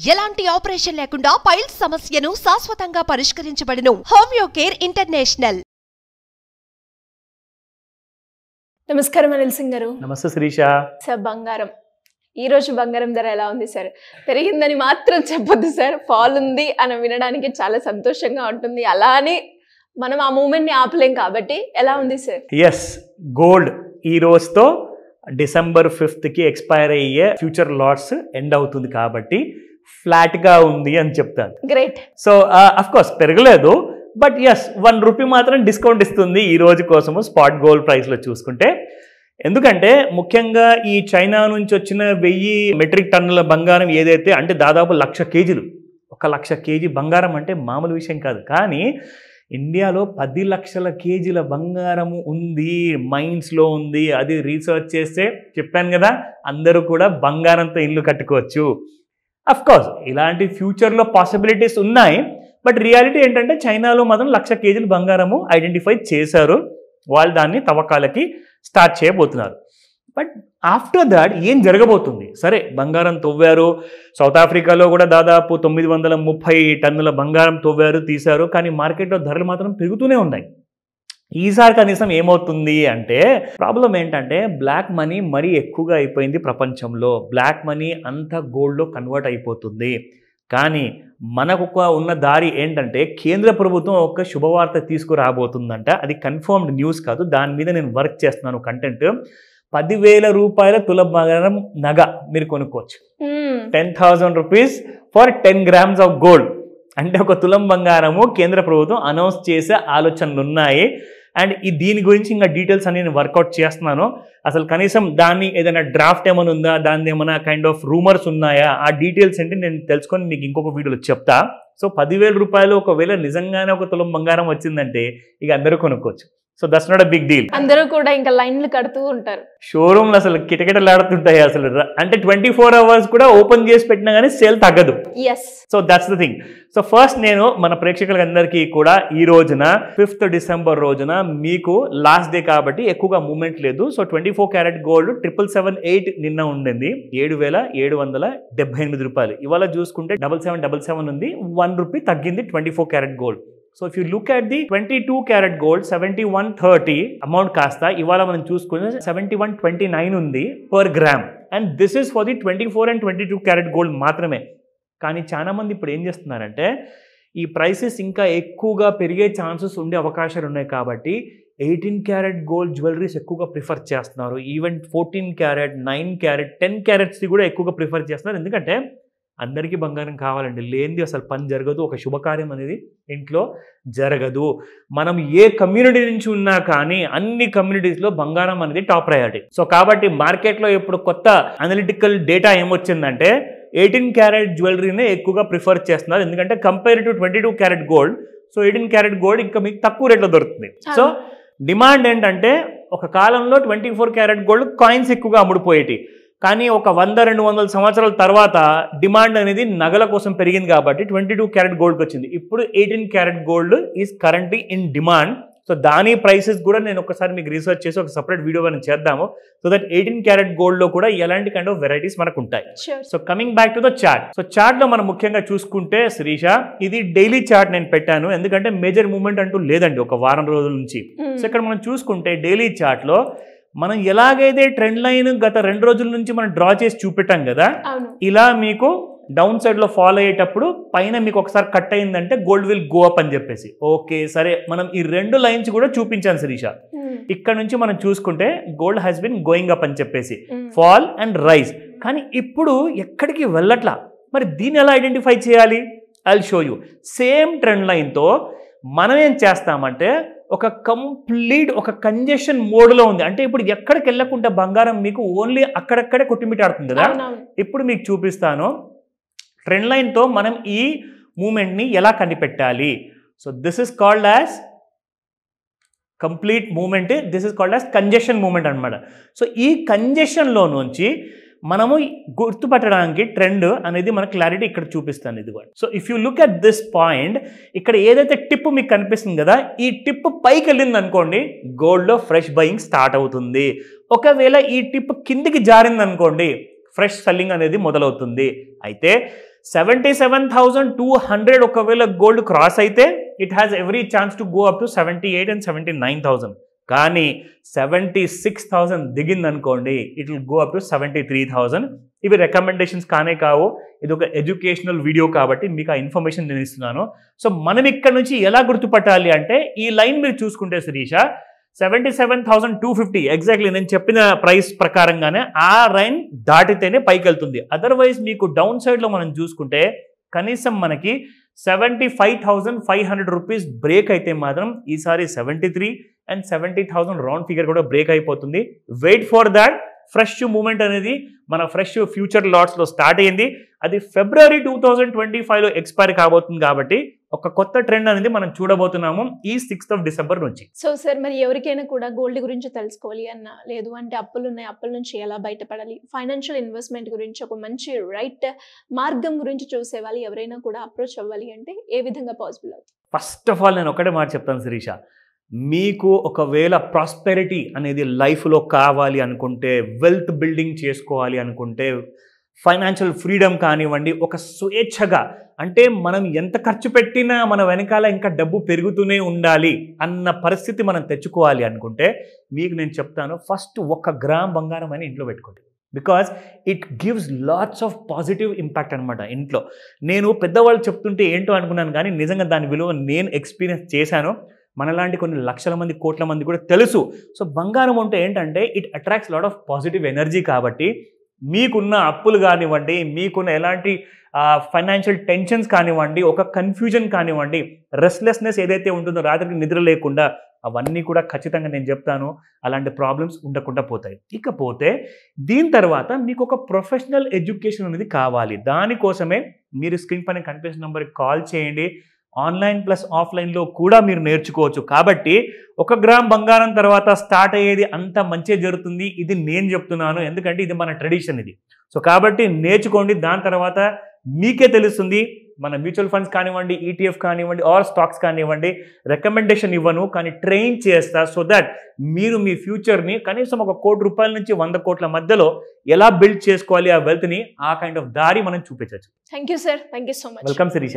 ఎలాంటి ఆపరేషన్ లేకుండా పైల్స్ సమస్యను శాశ్వతంగా పరిష్కరించబడును. Homeo care international. నమస్కారం అనిల్ సింగ్ గారు. నమస్తే శిరీష. సార్, బంగారం ఈ రోజు బంగారం ధర ఎలా ఉంది సార్? పెరిగిందని మాత్రం చెప్పొద్దు సార్, ఫాల్ ఉంది అని వినడానికి చాలా సంతోషంగా ఉంటుంది. అలానే మనం ఆ మూమెంట్ ని ఆపలేం కాబట్టి ఎలా ఉంది సార్? ఎస్, గోల్డ్ ఈ రోజుతో December 5th ఎక్స్పైర్ అయ్యే ఫ్యూచర్ లాట్స్ ఎండ్ అవుతుంది కాబట్టి ఫ్లాట్ గా ఉంది అని చెప్తాను. గ్రేట్. సో అఫ్ కోర్స్ పెరగలేదు, బట్ ఎస్ ₹1 మాత్రం డిస్కౌంట్ ఇస్తుంది ఈ రోజు కోసము స్పాట్ గోల్డ్ ప్రైస్ లో చూసుకుంటే. ఎందుకంటే ముఖ్యంగా ఈ చైనా నుంచి వచ్చిన 1000 మెట్రిక్ టన్నుల బంగారం ఏదైతే అంటే దాదాపు 1,00,000 కేజీలు, 1,00,000 కేజీ బంగారం అంటే మామూలు విషయం కాదు. కానీ ఇండియాలో 10 లక్షల కేజీల బంగారము ఉంది, మైన్స్లో ఉంది. అది రీసెర్చ్ చేస్తే చెప్పాను కదా, అందరూ కూడా బంగారంతో ఇల్లు కట్టుకోవచ్చు. అఫ్ కోర్స్ ఇలాంటి ఫ్యూచర్లో పాసిబిలిటీస్ ఉన్నాయి, బట్ రియాలిటీ ఏంటంటే చైనాలో మాత్రం 1,00,000 కేజీలు బంగారము ఐడెంటిఫై చేశారు. వాళ్ళు దాన్ని తవ్వకాలకి స్టార్ట్ చేయబోతున్నారు. బట్ ఆఫ్టర్ దాట్ ఏం జరగబోతుంది? సరే, బంగారం తవ్వారు, సౌత్ ఆఫ్రికాలో కూడా దాదాపు 930 టన్నుల బంగారం తవ్వారు, తీశారు. కానీ మార్కెట్లో ధరలు మాత్రం పెరుగుతూనే ఉన్నాయి. ఈసారి కనీసం ఏమవుతుంది అంటే, ప్రాబ్లం ఏంటంటే బ్లాక్ మనీ మరీ ఎక్కువగా అయిపోయింది ప్రపంచంలో. బ్లాక్ మనీ అంతా గోల్డ్లో కన్వర్ట్ అయిపోతుంది. కానీ మనకు ఉన్న దారి ఏంటంటే కేంద్ర ప్రభుత్వం ఒక శుభవార్త తీసుకురాబోతుందంట. అది కన్ఫర్మ్డ్ న్యూస్ కాదు, దాని మీద నేను వర్క్ చేస్తున్నాను కంటెంట్. ₹10,000 తుల బంగారం నగ మీరు కొనుక్కోవచ్చు. 10,000 rupees for 10 grams of gold. అంటే ఒక తులం బంగారము కేంద్ర ప్రభుత్వం అనౌన్స్ చేసే ఆలోచనలు ఉన్నాయి. అండ్ దీని గురించి ఇంకా డీటెయిల్స్ అని నేను వర్కౌట్ చేస్తున్నాను. అసలు కనీసం దాన్ని ఏదైనా డ్రాఫ్ట్ ఏమైనా ఉందా, దాని ఏమైనా కైండ్ ఆఫ్ రూమర్స్ ఉన్నాయా, ఆ డీటెయిల్స్ ఏంటి నేను తెలుసుకొని మీకు ఇంకొక వీడియోలో చెప్తా. సో ₹10,000 ఒకవేళ నిజంగానే ఒక తులం బంగారం వచ్చిందంటే ఇక అందరూ కొనుక్కోవచ్చు. So that's not a big deal. అందరూ కూడా ఇంకా లైన్లు కడుతూ ఉంటారు. షోరూమ్లు అసలు కిటకిటలాడుతుంటాయి అసలు. అంటే 24 hours కూడా ఓపెన్ చేసి పెట్టినా కానీ సేల్ తగ్గదు. So that's the thing. So first నేను మన ప్రేక్షకులందరికీ కూడా ఈ రోజున 5th December రోజున మీకు లాస్ట్ డే కాబట్టి ఎక్కువగా మూమెంట్ లేదు. సో 24 క్యారెట్ గోల్డ్ 7778 నిన్న ఉండింది ₹7,778. ఇవాళ చూసుకుంటే 7777 ఉంది, ₹1 తగ్గింది 24 carat gold. So if you look at the 22 carat gold 7130 amount కాస్త ఇవాళ మనం చూసుకుంటే 7129 ఉంది per gram. And this is for the 24 and 22 carat gold మాత్రమే. కానీ చాలా మంది ఇప్పుడు ఏం చేస్తున్నారంటే ఈ ప్రైసెస్ ఇంకా ఎక్కువగా పెరిగే ఛాన్సెస్ ఉండే అవకాశాలు ఉన్నాయి కాబట్టి 18 క్యారెట్ గోల్డ్ జ్యువెలరీస్ ఎక్కువగా ప్రిఫర్ చేస్తున్నారు. ఈవెన్ 14 క్యారెట్, 9 క్యారెట్, 10 క్యారెట్స్ది కూడా ఎక్కువగా ప్రిఫర్ చేస్తున్నారు. ఎందుకంటే అందరికీ బంగారం కావాలండి, లేనిది అసలు పని జరగదు, ఒక శుభకార్యం అనేది ఇంట్లో జరగదు. మనం ఏ కమ్యూనిటీ నుంచి ఉన్నా కానీ అన్ని కమ్యూనిటీస్లో బంగారం అనేది టాప్ ప్రయారిటీ. సో కాబట్టి మార్కెట్లో ఇప్పుడు కొత్త అనలిటికల్ డేటా ఏమొచ్చిందంటే 18 క్యారెట్ జ్యువెలరీనే ఎక్కువగా ప్రిఫర్ చేస్తున్నారు. ఎందుకంటే compare to 22 carat gold, so 18 carat gold ఇంకా మీకు తక్కువ రేట్లో దొరుకుతుంది. సో డిమాండ్ ఏంటంటే ఒక కాలంలో 24 క్యారెట్ గోల్డ్ కాయిన్స్ ఎక్కువగా అమ్ముడుపోయేటి. కానీ ఒక 100-200 సంవత్సరాల తర్వాత డిమాండ్ అనేది నగల కోసం పెరిగింది కాబట్టి 22 క్యారెట్ గోల్డ్కి వచ్చింది. ఇప్పుడు 18 carat gold is currently in demand. So దాని ప్రైసెస్ కూడా నేను ఒకసారి మీకు రీసెర్చ్ చేసి ఒక సపరేట్ వీడియో మనం చేద్దాము. సో దట్ 18 క్యారెట్ గోల్డ్లో కూడా ఎలాంటి కైండ్ ఆఫ్ వెరైటీస్ మనకు ఉంటాయి. So coming back to the chart. So చార్ట్లో మనం ముఖ్యంగా చూసుకుంటే శిరీష, ఇది డైలీ చార్ట్ నేను పెట్టాను ఎందుకంటే మేజర్ మూవ్మెంట్ అంటూ లేదండి ఒక వారం రోజుల నుంచి. సో ఇక్కడ మనం చూసుకుంటే డైలీ చార్ట్లో మనం ఎలాగైతే ట్రెండ్ లైన్ గత 2 రోజుల నుంచి మనం డ్రా చేసి చూపెట్టాం కదా, ఇలా మీకు డౌన్ సైడ్లో ఫాలో అయ్యేటప్పుడు పైన మీకు ఒకసారి కట్ అయిందంటే గోల్డ్ విల్ గో అప్ అని చెప్పేసి. ఓకే సరే, మనం ఈ 2 లైన్స్ కూడా చూపించాను శిరీష. ఇక్కడ నుంచి మనం చూసుకుంటే gold has been going up అని చెప్పేసి, ఫాల్ అండ్ రైజ్. కానీ ఇప్పుడు ఎక్కడికి వెళ్ళట్లా. మరి దీన్ని ఎలా ఐడెంటిఫై చేయాలి? I will show you. Same trend లైన్తో మనం ఏం చేస్తామంటే ఒక కంప్లీట్ ఒక కంజెషన్ మోడ్లో ఉంది. అంటే ఇప్పుడు ఎక్కడికి వెళ్ళకుండా బంగారం మీకు ఓన్లీ అక్కడక్కడే కొట్టిమిటాడుతుంది కదా. ఇప్పుడు మీకు చూపిస్తాను ట్రెండ్ లైన్తో మనం ఈ మూమెంట్ని ఎలా కనిపెట్టాలి. So this is called as complete moment, this is called as congestion moment అనమాట. సో ఈ కంజెషన్లో నుంచి మనము గుర్తుపట్టడానికి ట్రెండ్ అనేది మన క్లారిటీ ఇక్కడ చూపిస్తాను. ఇది కూడా. So if you look at this point, ఇక్కడ ఏదైతే టిప్ మీకు కనిపిస్తుంది కదా, ఈ టిప్ పైకి వెళ్ళింది అనుకోండి గోల్డ్లో ఫ్రెష్ బయింగ్ స్టార్ట్ అవుతుంది. ఒకవేళ ఈ టిప్ కిందికి జారింది అనుకోండి ఫ్రెష్ సెల్లింగ్ అనేది మొదలవుతుంది. అయితే 77,200 ఒకవేళ గోల్డ్ క్రాస్ అయితే it has every chance to go up to 78 and 79,000. కానీ 76,000 దిగింది అనుకోండి, it will go up to 73,000. ఇవి రికమెండేషన్స్ కానే కావు, ఇది ఒక ఎడ్యుకేషనల్ వీడియో కాబట్టి మీకు ఆ ఇన్ఫర్మేషన్ నేను ఇస్తున్నాను. సో మనం ఇక్కడ నుంచి ఎలా గుర్తుపట్టాలి అంటే, ఈ లైన్ మీరు చూసుకుంటే శిరీష 77,250 ఎగ్జాక్ట్లీ నేను చెప్పిన ప్రైస్ ప్రకారంగానే ఆ లైన్ దాటితేనే పైకి వెళ్తుంది. అదర్వైజ్ మీకు డౌన్ సైడ్లో మనం చూసుకుంటే కనీసం మనకి 75,500 రూపీస్ బ్రేక్ అయితే మాత్రం ఈసారి 73 and 70,000 రౌండ్ ఫిగర్ కూడా బ్రేక్ అయిపోతుంది. Wait for that. Fresh moment అనేది మన ఫ్రెష్ ఫ్యూచర్ లాట్స్లో స్టార్ట్ అయ్యింది. అది February 2025లో ఎక్స్పైర్ కాబోతుంది కాబట్టి ఒక కొత్త ట్రెండ్ అనేది మనం చూడబోతున్నాము ఈ 6th of December నుంచి. సో సార్, మరి ఎవరికైనా కూడా గోల్డ్ గురించి తెలుసుకోవాలి అన్నా, లేదు అంటే అప్పులు ఉన్నాయి, అప్పుల నుంచి ఎలా బయటపడాలి, ఫైనాన్షియల్ ఇన్వెస్ట్మెంట్ గురించి ఒక మంచి రైట్ మార్గం గురించి చూసే వాళ్ళు ఎవరైనా కూడా అప్రోచ్ అవ్వాలి అంటే ఏ విధంగా పాసిబుల్ అవుతుంది? ఫస్ట్ ఆఫ్ ఆల్ నేను ఒకటే మాట చెప్తాను శిరీష, మీకు ఒకవేళ ప్రాస్పెరిటీ అనేది లైఫ్లో కావాలి అనుకుంటే, వెల్త్ బిల్డింగ్ చేసుకోవాలి అనుకుంటే, ఫైనాన్షియల్ ఫ్రీడమ్ కానివ్వండి, ఒక స్వేచ్ఛగా అంటే మనం ఎంత ఖర్చు పెట్టినా మన వెనకాల ఇంకా డబ్బు పెరుగుతూనే ఉండాలి అన్న పరిస్థితి మనం తెచ్చుకోవాలి అనుకుంటే, మీకు నేను చెప్తాను, ఫస్ట్ 1 గ్రామ్ బంగారం అని ఇంట్లో పెట్టుకోండి. Because it gives lots of positive impact అనమాట ఇంట్లో. నేను పెద్దవాళ్ళు చెప్తుంటే ఏంటో అనుకున్నాను, కానీ నిజంగా దాని విలువ నేను ఎక్స్పీరియన్స్ చేశాను. మనలాంటి కొన్ని లక్షల మంది, కోట్ల మంది కూడా తెలుసు. సో బంగారం అంటే ఏంటంటే it attracts lot of positive energy. కాబట్టి మీకున్న అప్పులు కానివ్వండి, మీకున్న ఎలాంటి ఫైనాన్షియల్ టెన్షన్స్ కానివ్వండి, ఒక కన్ఫ్యూజన్ కానివ్వండి, రెస్ట్లెస్నెస్ ఏదైతే ఉంటుందో రాత్రికి నిద్ర లేకుండా, అవన్నీ కూడా ఖచ్చితంగా నేను చెప్తాను అలాంటి ప్రాబ్లమ్స్ ఉండకుండా పోతాయి. ఇకపోతే దీని తర్వాత మీకు ఒక ప్రొఫెషనల్ ఎడ్యుకేషన్ అనేది కావాలి. దానికోసమే మీరు స్క్రీన్ పైన కనిపిస్తున్న నెంబర్కి కాల్ చేయండి. ఆన్లైన్ ప్లస్ ఆఫ్లైన్లో కూడా మీరు నేర్చుకోవచ్చు. కాబట్టి 1 గ్రామ్ బంగారం తర్వాత స్టార్ట్ అయ్యేది అంత మంచి జరుగుతుంది. ఇది నేను చెప్తున్నాను, ఎందుకంటే ఇది మన ట్రెడిషన్ ఇది. సో కాబట్టి నేర్చుకోండి. దాని తర్వాత మీకే తెలుస్తుంది. మన మ్యూచువల్ ఫండ్స్ కానివ్వండి, ETF కానివ్వండి, ఆర్ స్టాక్స్ కానివ్వండి, రికమెండేషన్ ఇవ్వను, కానీ ట్రైన్ చేస్తా. సో దట్ మీరు మీ ఫ్యూచర్ని కనీసం 1 కోటి రూపాయల నుంచి 100 కోట్ల మధ్యలో ఎలా బిల్డ్ చేసుకోవాలి ఆ వెల్త్ని, ఆ కైండ్ ఆఫ్ దారి మనం చూపించవచ్చు. Thank you sir, thank you so much. Welcome Sirisha.